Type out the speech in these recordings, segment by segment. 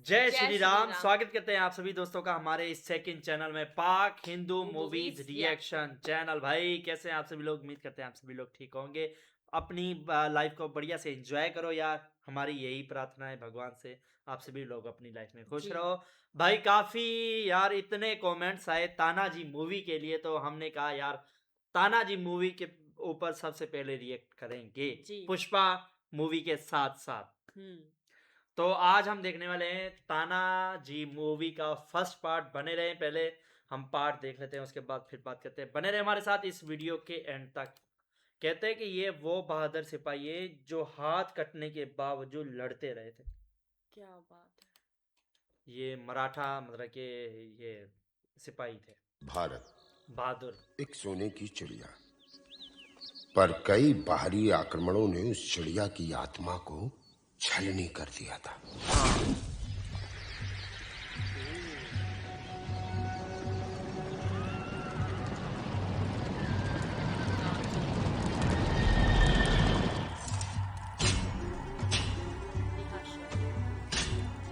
जय जय श्री श्री राम। राम। स्वागत करते हैं आप सभी दोस्तों का हमारे इस सेकंड चैनल में, पाक Hindu movies movies reaction channel. भाई कैसे हैं आप सभी लोग? उम्मीद करते हैं आप सभी लोग ठीक होंगे। अपनी लाइफ को बढ़िया से एंजॉय करो यार, हमारी यही प्रार्थना है भगवान से। आप सभी लोग अपनी लाइफ में खुश जी। रहो। भाई काफी यार इतने कमेंट्स आए तानाजी मूवी के लिए, तो हमने कहा यार तानाजी मूवी के ऊपर सबसे पहले रिएक्ट करेंगे जी। पुष्पा मूवी के साथ साथ। तो आज हम देखने वाले हैं तानाजी मूवी का फर्स्ट पार्ट। बने रहें, पहले हम पार्ट देख लेते हैं, उसके बाद फिर बात करते हैं। बने रहे हमारे साथ इस वीडियो के एंड तक। कहते हैं कि ये वो बहादुर सिपाही है जो हाथ कटने के बावजूद लड़ते रहे थे। क्या बात है। ये मराठा मतलब के ये सिपाही थे। भारत बहादुर। एक सोने की चिड़िया, पर कई बाहरी आक्रमणों ने उस चिड़िया की आत्मा को छलनी कर दिया था।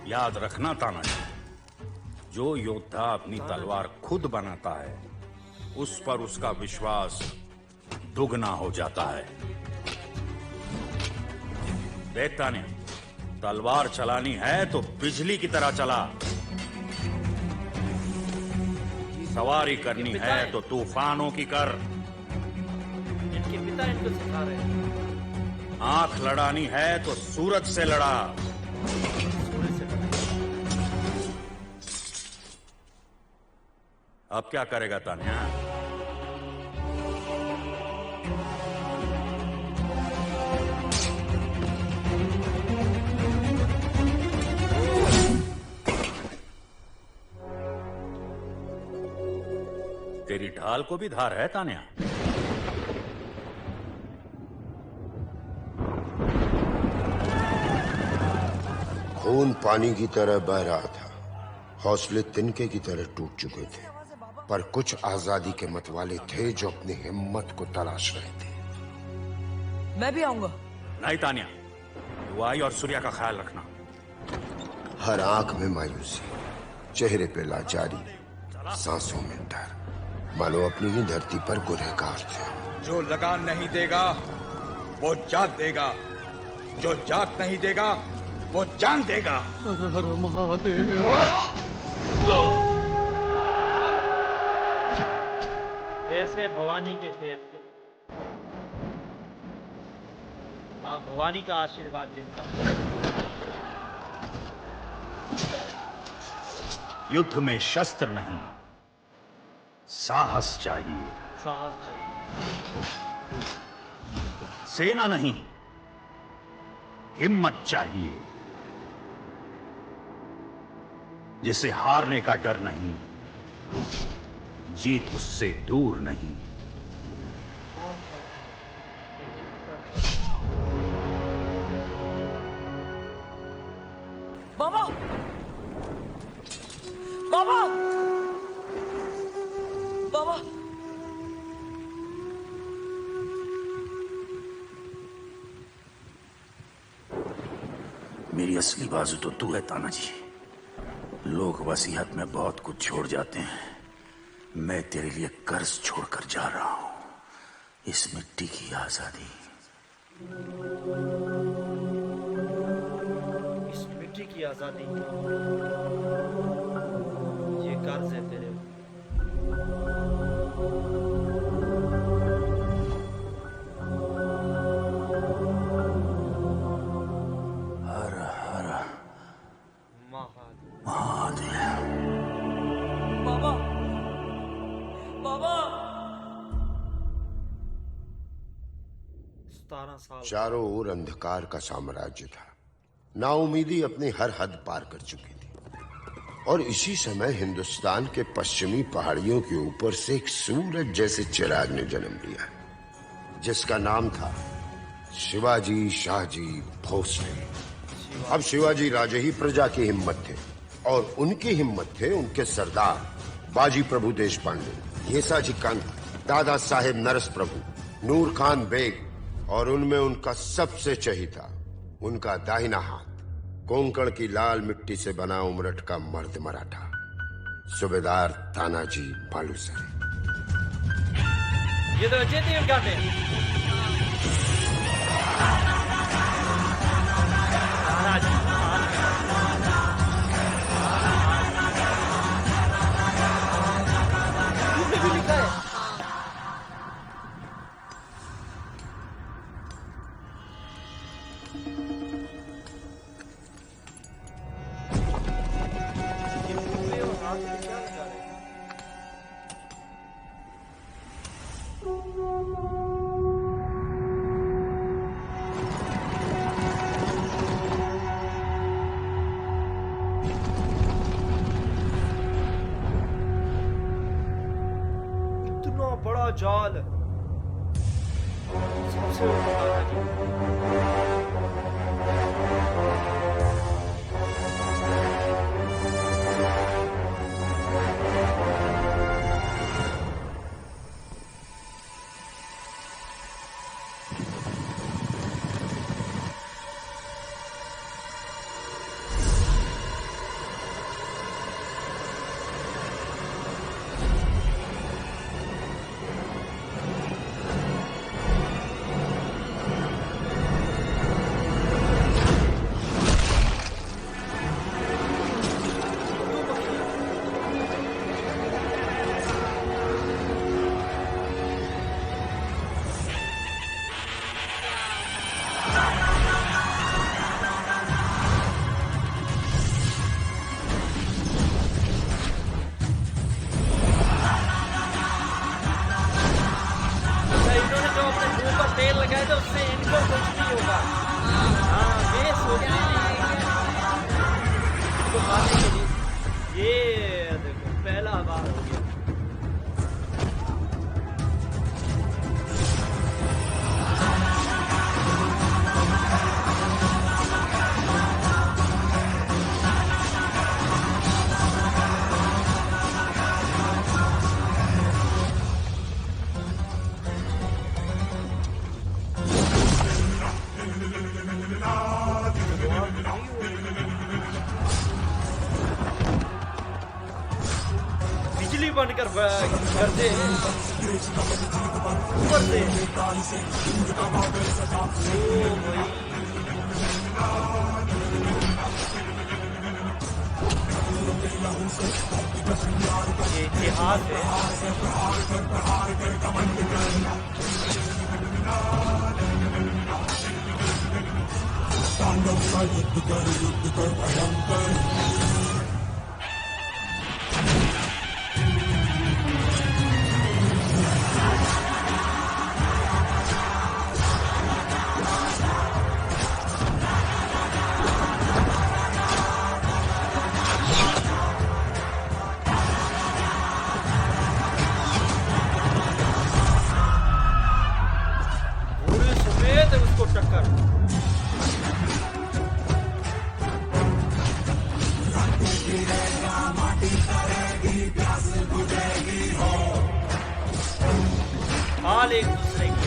याद रखना तानाजी, जो योद्धा अपनी तलवार खुद बनाता है उस पर उसका विश्वास दुगना हो जाता है। देख तान्या, तलवार चलानी है तो बिजली की तरह चला, सवारी करनी है तो तूफानों की कर, इनके पिता इनको सिखा रहे हैं। आंख लड़ानी है तो सूरज से लड़ा। सूरज से लड़ा। अब क्या करेगा तान्या? तेरी ढाल को भी धार है तान्या। खून पानी की तरह बह रहा था, हौसले तिनके की तरह टूट चुके थे, पर कुछ आजादी के मतवाले थे जो अपनी हिम्मत को तलाश रहे थे। मैं भी आऊंगा। नहीं तान्या, युवाई और सूर्या का ख्याल रखना। हर आंख में मायूसी, चेहरे पे लाचारी, सांसों में डर, मानो अपनी ही धरती पर गुनहगार थे। जो लगान नहीं देगा वो जान देगा, जो जात नहीं देगा वो जान देगा। ऐसे भवानी के खेत थे। मां भवानी का आशीर्वाद जिनका। युद्ध में शस्त्र नहीं, साहस चाहिए। साहस चाहिए। सेना नहीं, हिम्मत चाहिए। जिसे हारने का डर नहीं, जीत उससे दूर नहीं। बाबा, बाबा, बाबा। मेरी असली बाजू तो तू है तानाजी। लोग वसीयत में बहुत कुछ छोड़ जाते हैं, मैं तेरे लिए कर्ज छोड़कर जा रहा हूं, इस मिट्टी की आजादी। इस मिट्टी की आजादी, ये कर्ज है तेरे। हर हर महादेव। महादेव। बाबा, बाबा। 17 साल। चारों ओर अंधकार का साम्राज्य था। नाउमीदी अपनी हर हद पार कर चुकी थी, और इसी समय हिंदुस्तान के पश्चिमी पहाड़ियों के ऊपर से एक सूरज जैसे चिराग ने जन्म लिया, जिसका नाम था शिवाजी शाहजी भोसले। अब शिवाजी राजे ही प्रजा की हिम्मत थे, और उनकी हिम्मत थे उनके सरदार बाजी प्रभु देश पांडे, येसाजी कंक, दादा साहेब नरस प्रभु, नूर खान बेग, और उनमें उनका सबसे चहीता, उनका दाहिना हाथ कोंकण की लाल मिट्टी से बना उमरठ का मर्द मराठा, सूबेदार तानाजी मालुसरे। ये तो अजय देवगन है। तानाजी, तुमने भी लिखा है। इतना बड़ा जाल सबसे ऊपर तानाजी। इन्होंने जो अपने मुंह पर तेल लगाया था उससे इनको कुछ नहीं होगा। हाँ, बेस हो गया इनको खाने के लिए। ये देखो पहला बार हो गया। बिजली बनकर करते हैं ऊपर से। ओ भाई ये इतिहास है। पूरे सफेद है उसको टक्कर। हाल एक दूसरे की।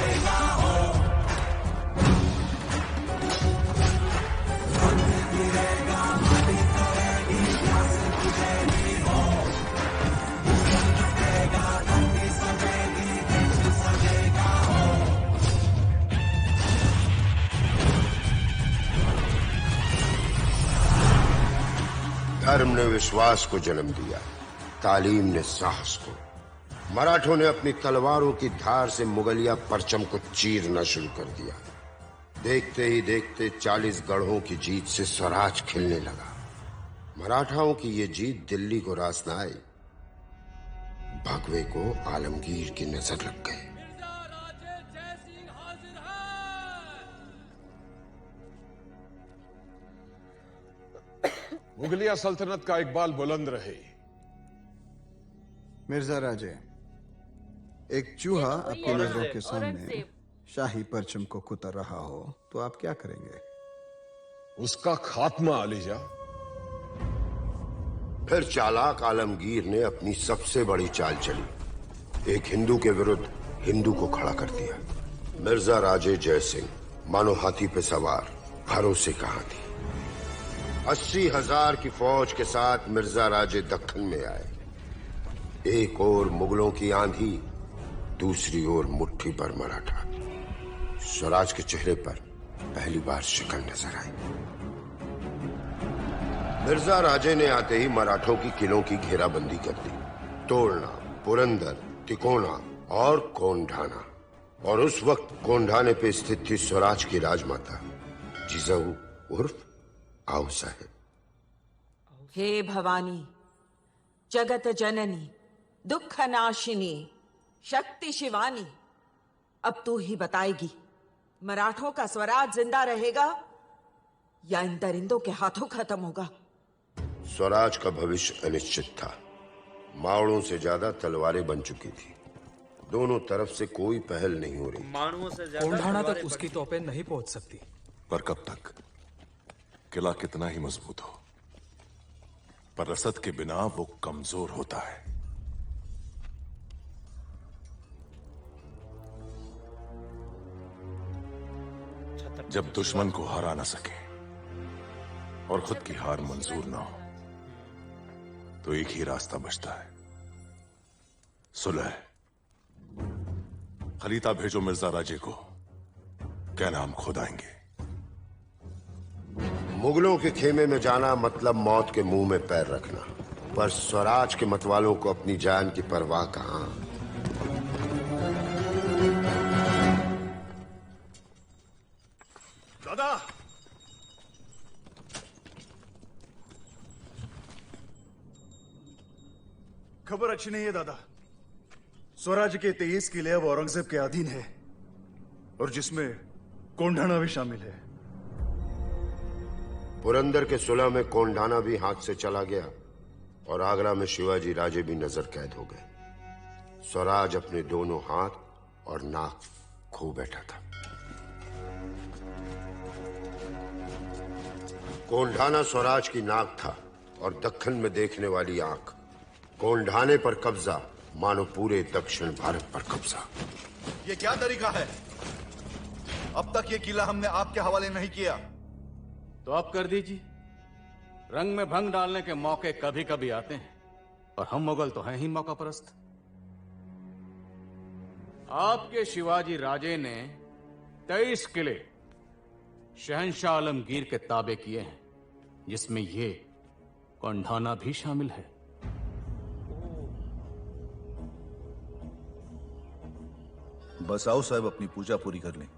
हाँ धर्म ने विश्वास को जन्म दिया, तालीम ने साहस को। मराठों ने अपनी तलवारों की धार से मुगलिया परचम को चीरना शुरू कर दिया। देखते ही देखते 40 गढ़ों की जीत से स्वराज खिलने लगा। मराठाओं की ये जीत दिल्ली को रास न आई। भगवे को आलमगीर की नजर लग गई। मुगलिया सल्तनत का इकबाल बुलंद रहे। मिर्जा राजे, एक चूहा आपकी नजरों के सामने शाही परचम को कुतर रहा हो तो आप क्या करेंगे? उसका खात्मा अलीजा। फिर चालाक आलमगीर ने अपनी सबसे बड़ी चाल चली। एक हिंदू के विरुद्ध हिंदू को खड़ा कर दिया। मिर्जा राजे जय सिंह मानो हाथी पे सवार भरोसे कहां थी। 80,000 की फौज के साथ मिर्जा राजे दक्कन में आए। एक ओर मुगलों की आंधी, दूसरी ओर मुट्ठी भर मराठा। स्वराज के चेहरे पर पहली बार शिकन नजर आई। मिर्जा राजे ने आते ही मराठों की किलों की घेराबंदी कर दी। तोड़ना, पुरंदर, तिकोना और कोंढाना। और उस वक्त कोंढाने पे स्थित थी स्वराज की राजमाता जिजाऊ उर्फ आओ साहेब। हे भवानी, जगत जननी, दुख नाशिनी, शक्ति शिवानी, अब तू ही बताएगी मराठों का स्वराज जिंदा रहेगा या इन दरिंदों के हाथों खत्म होगा। स्वराज का भविष्य अनिश्चित था। मावड़ों से ज्यादा तलवारें बन चुकी थी। दोनों तरफ से कोई पहल नहीं हो रही। मानुओं से ज्यादा कोंढाना तलवारें तक उसकी तोपें नहीं पहुंच सकती। पर कब तक? किला कितना ही मजबूत हो, पर रसद के बिना वो कमजोर होता है। जब दुश्मन को हरा ना सके और खुद की हार मंजूर ना हो, तो एक ही रास्ता बचता है, सुलह। खलीता भेजो मिर्जा राजे को, कहना हम खुद आएंगे। मुगलों के खेमे में जाना मतलब मौत के मुंह में पैर रखना। पर स्वराज के मतवालों को अपनी जान की परवाह कहां। दादा, खबर अच्छी नहीं है दादा। स्वराज के 23 किले अब औरंगजेब के अधीन है और जिसमें कोंढाना भी शामिल है। पुरंदर के सुलह में कोंढाना भी हाथ से चला गया और आगरा में शिवाजी राजे भी नजर कैद हो गए। स्वराज अपने दोनों हाथ और नाक खो बैठा था। कोंढाना स्वराज की नाक था और दक्कन में देखने वाली आंख। कोंढाने पर कब्जा मानो पूरे दक्षिण भारत पर कब्जा। ये क्या तरीका है? अब तक ये किला हमने आपके हवाले नहीं किया। तो आप कर दीजिए। रंग में भंग डालने के मौके कभी कभी आते हैं और हम मुगल तो हैं ही मौका परस्त। आपके शिवाजी राजे ने 23 किले शहंशाह आलमगीर के ताबे किए हैं, जिसमें ये कोंढाना भी शामिल है। बस आओ साहब, अपनी पूजा पूरी कर लें,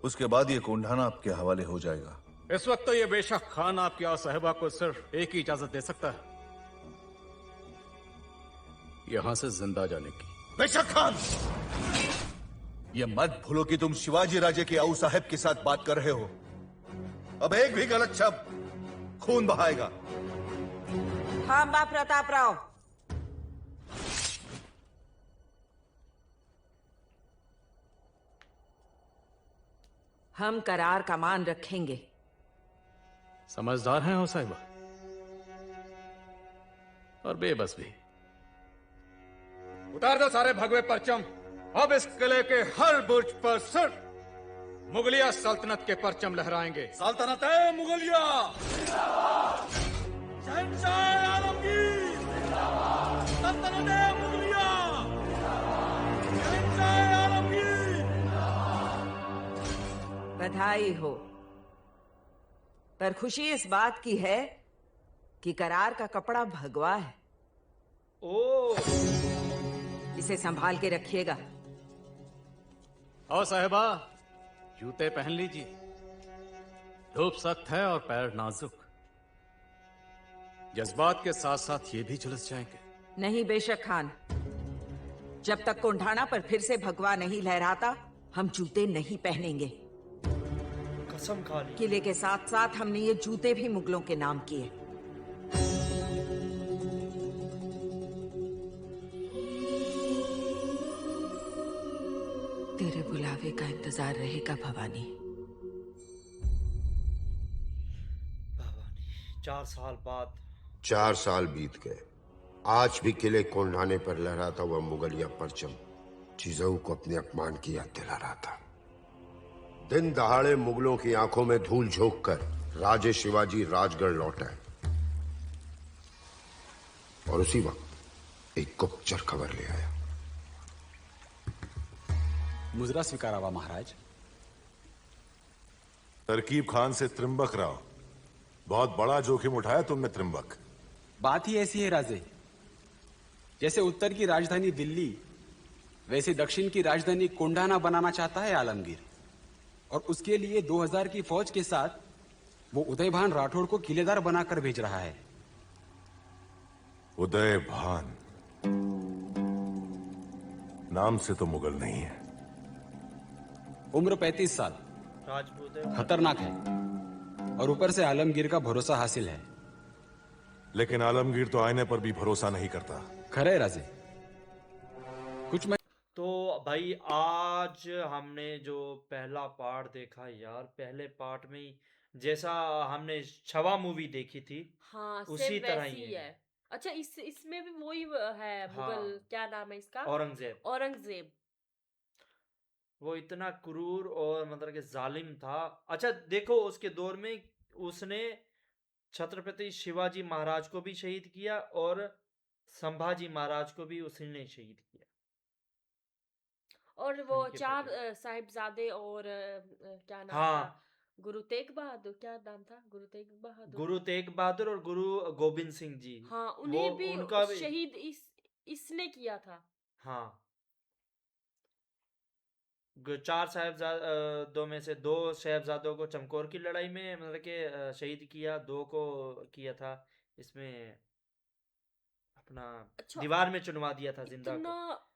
उसके बाद ये कोंढाना आपके हवाले हो जाएगा। इस वक्त तो ये बेशक खान आपकी और साहिबा को सिर्फ एक ही इजाजत दे सकता है, यहां से जिंदा जाने की। बेशक खान, ये मत भूलो कि तुम शिवाजी राजे के आऊ साहब के साथ बात कर रहे हो। अब एक भी गलत शब्द खून बहाएगा। हाँ बा प्रताप राव, हम करार का मान रखेंगे। समझदार हैं हो साहिबा, और बेबस भी। उतार दो सारे भगवे परचम। अब इस किले के हर बुर्ज पर सिर्फ मुगलिया सल्तनत के परचम लहराएंगे। सल्तनत मुगलिया, शहंशाह आलमगीर, सल्तनत मुगलिया, शहंशाह आलमगीर। बधाई हो, पर खुशी इस बात की है कि करार का कपड़ा भगवा है। इसे संभाल के रखिएगा। आओ साहिबा, जूते पहन लीजिए। धूप सख्त है और पैर नाजुक। जज्बात के साथ साथ ये भी झुलस जाएंगे। नहीं बेशक खान, जब तक कोंढाना पर फिर से भगवा नहीं लहराता, हम जूते नहीं पहनेंगे। कसम खा ली। किले के साथ साथ हमने ये जूते भी मुगलों के नाम किए। तेरे बुलावे का इंतजार रहेगा भवानी। 4 साल बाद। 4 साल बीत गए। आज भी किले कोंढाने पर लहराता हुआ मुगलिया परचम चीजों को अपने अपमान की याद दिला रहा था। दिन दहाड़े मुगलों की आंखों में धूल झोंक कर राजे शिवाजी राजगढ़ लौट आए और उसी वक्त एक गुप्तचर खबर ले आया। मुजरा स्वीकारावा महाराज। तरकीब खान से त्रिंबक राव, बहुत बड़ा जोखिम उठाया तुमने त्रिंबक। बात ही ऐसी है राजे, जैसे उत्तर की राजधानी दिल्ली वैसे दक्षिण की राजधानी कोंडाना बनाना चाहता है आलमगीर, और उसके लिए 2000 की फौज के साथ वो उदयभान राठौड़ को किलेदार बनाकर भेज रहा है। उदयभान नाम से तो मुगल नहीं है। उम्र 35 साल, राजपूत है। खतरनाक है, और ऊपर से आलमगीर का भरोसा हासिल है। लेकिन आलमगीर तो आईने पर भी भरोसा नहीं करता। खरे राजे, कुछ मैं तो भाई आज हमने जो पहला पार्ट देखा यार, पहले पार्ट में ही जैसा हमने छवा मूवी देखी थी हाँ उसी सेम तरह वैसी ही है। अच्छा इसमें भी वही है मुगल, हाँ। क्या नाम है इसका? औरंगजेब। औरंगजेब। वो इतना क्रूर और मतलब कि जालिम था। अच्छा देखो, उसके दौर में उसने छत्रपति शिवाजी महाराज को भी शहीद किया और संभाजी महाराज को भी उसने शहीद किया। और वो उनके चार प्रति। साहिबजादे और क्या नाम हाँ। था? गुरु तेग बहादुर, क्या नाम था? गुरु तेग बहादुर। गुरु तेग बहादुर और गुरु गोविंद सिंह जी। हाँ वो उन्हें भी उनका भी शहीद इसने किया था। हाँ। चार साहिबजादों में से दो साहिबजादों को चमकौर की लड़ाई में मतलब कि शहीद किया, दो को किया था इसमें अपना अच्छा दीवार में चुनवा दिया था जिंदा इतना को।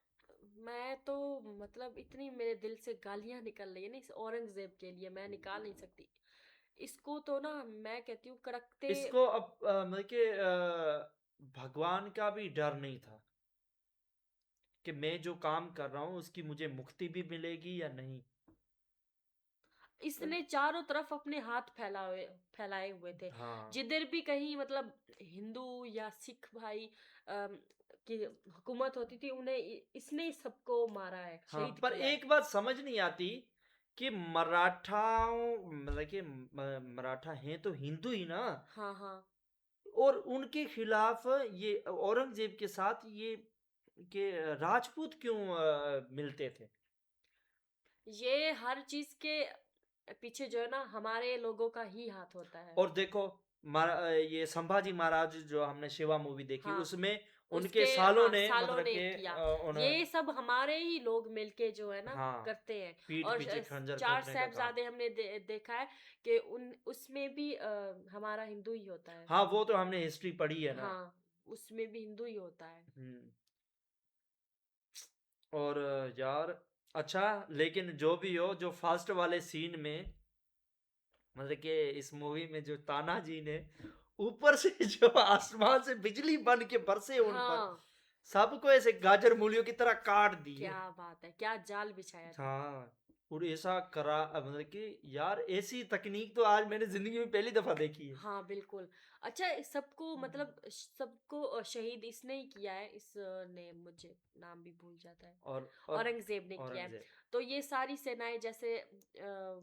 मैं तो मतलब इतनी मेरे दिल से गालियां निकल रही है ना इस औरंगजेब के लिए, मैं निकाल नहीं सकती इसको। तो ना मैं कहती हूँ कड़कते। इसको अब मतलब कि भगवान का भी डर नहीं था कि मैं जो काम कर रहा हूँ उसकी मुझे मुक्ति भी मिलेगी या नहीं। इसने चारों तरफ अपने हाथ फैलाए हुए थे। हाँ। जिधर भी कहीं मतलब हिंदू या सिख भाई की हुकूमत होती थी, उन्हें इसने सबको मारा है, हाँ, शहीद पर किया है। एक बात समझ नहीं आती कि मराठाओं मतलब कि मराठा हैं तो हिंदू ही ना, हाँ हाँ और उनके खिलाफ ये औरंगजेब के साथ ये के राजपूत क्यों मिलते थे? ये हर चीज के पीछे जो है ना हमारे लोगों का ही हाथ होता है। और देखो ये संभाजी महाराज जो हमने शिवा मूवी देखी हाँ उसमें उनके उसके सालों हाँ ने सालों मतलब ने कि किया। उन्हें ये सब हमारे ही लोग मिलके जो है ना हाँ करते हैं। पीठ और पीछे खंजर चार भोंकने का काम। साहिबजादे हमने देखा है कि उसमें भी हमारा हिंदू ही होता है। हाँ वो तो हमने हिस्ट्री पढ़ी है ना। हाँ उसमें भी हिंदू ही होता है। और यार अच्छा, लेकिन जो भी हो, जो फर्स्ट वाले सीन में मतलब कि इस मूवी में जो ताना जी ने ऊपर से जो आसमान से बिजली बन के बरसे उन पर, हाँ सबको ऐसे गाजर मूलियों की तरह काट दिए। क्या बात है, क्या जाल बिछाया था। हाँ, और ऐसा करा मतलब कि यार ऐसी तकनीक तो आज मैंने जिंदगी में पहली दफा देखी है। हाँ बिल्कुल। अच्छा सबको मतलब सबको शहीद इसने ही किया है, इसने मुझे नाम भी भूल जाता है। और औरंगजेब ने किया है। औरंगजेब। तो ये सारी सेनाएं जैसे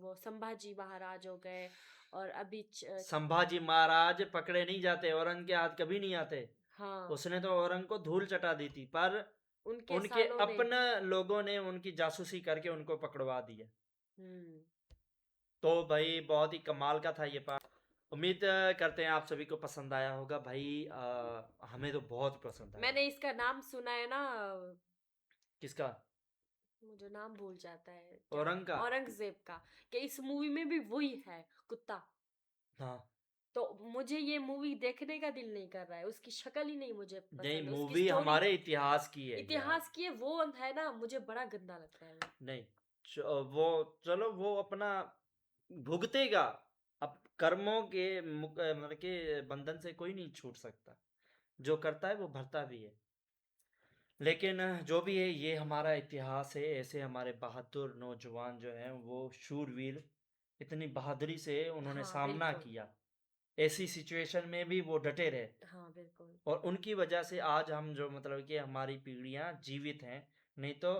वो संभाजी महाराज हो गए, और अभी संभाजी महाराज पकड़े नहीं जाते, औरंग के हाथ कभी नहीं आते। हाँ उसने तो औरंग को धूल चटा दी थी, पर उनके उनके सालों ने अपने लोगों ने उनकी जासूसी करके उनको पकड़वा दिया। हम्म तो भाई बहुत ही कमाल का था ये पार्ट। उम्मीद करते हैं आप सभी को पसंद आया होगा भाई। हमें तो बहुत पसंद आया। मैंने इसका नाम सुना है ना, किसका? मुझे नाम भूल जाता है। औरंग का? औरंगजेब का, कि इस मूवी में भी वही है कुत्ता। हाँ तो मुझे ये मूवी देखने का दिल नहीं कर रहा है, उसकी शक्ल ही नहीं मुझे नहीं, पसंद है। उसकी मूवी स्टोरी हमारे इतिहास की है इतिहास की है, वो है ना, मुझे बड़ा गंदा लगता है वो। नहीं वो चलो वो अपना भुगतेगा। अब कर्मों के मतलब के बंधन से कोई नहीं छूट सकता, जो करता है वो भरता भी है। लेकिन जो भी है ये हमारा इतिहास है। ऐसे हमारे बहादुर नौजवान जो हैं वो शूरवीर इतनी बहादुरी से उन्होंने हाँ सामना बिल्कुल। किया, ऐसी सिचुएशन में भी वो डटे रहे, हाँ बिल्कुल। और उनकी वजह से आज हम जो मतलब कि हमारी पीढ़ियां जीवित हैं। नहीं तो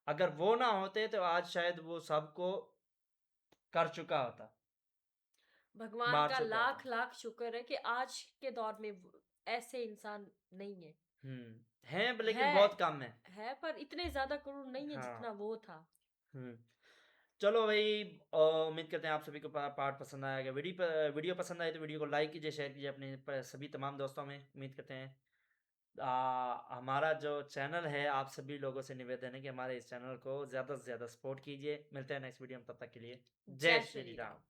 अगर वो ना होते तो आज शायद वो सबको कर चुका होता, भगवान मार का चुका लाख होता। लाख शुक्र है कि आज के दौर में ऐसे इंसान नहीं है। हैं लेकिन है बहुत कम है। पर इतने ज्यादा क्रूर नहीं है जितना हाँ। वो था। चलो भाई, उम्मीद करते हैं आप सभी को पार्ट पसंद आएगा। वीडियो पसंद आए तो वीडियो को लाइक कीजिए, शेयर कीजिए अपने सभी तमाम दोस्तों में। उम्मीद करते हैं हमारा जो चैनल है, आप सभी लोगों से निवेदन है कि हमारे इस चैनल को ज़्यादा से ज़्यादा सपोर्ट कीजिए। मिलते हैं नेक्स्ट वीडियो में, तब तक के लिए जय श्री राम।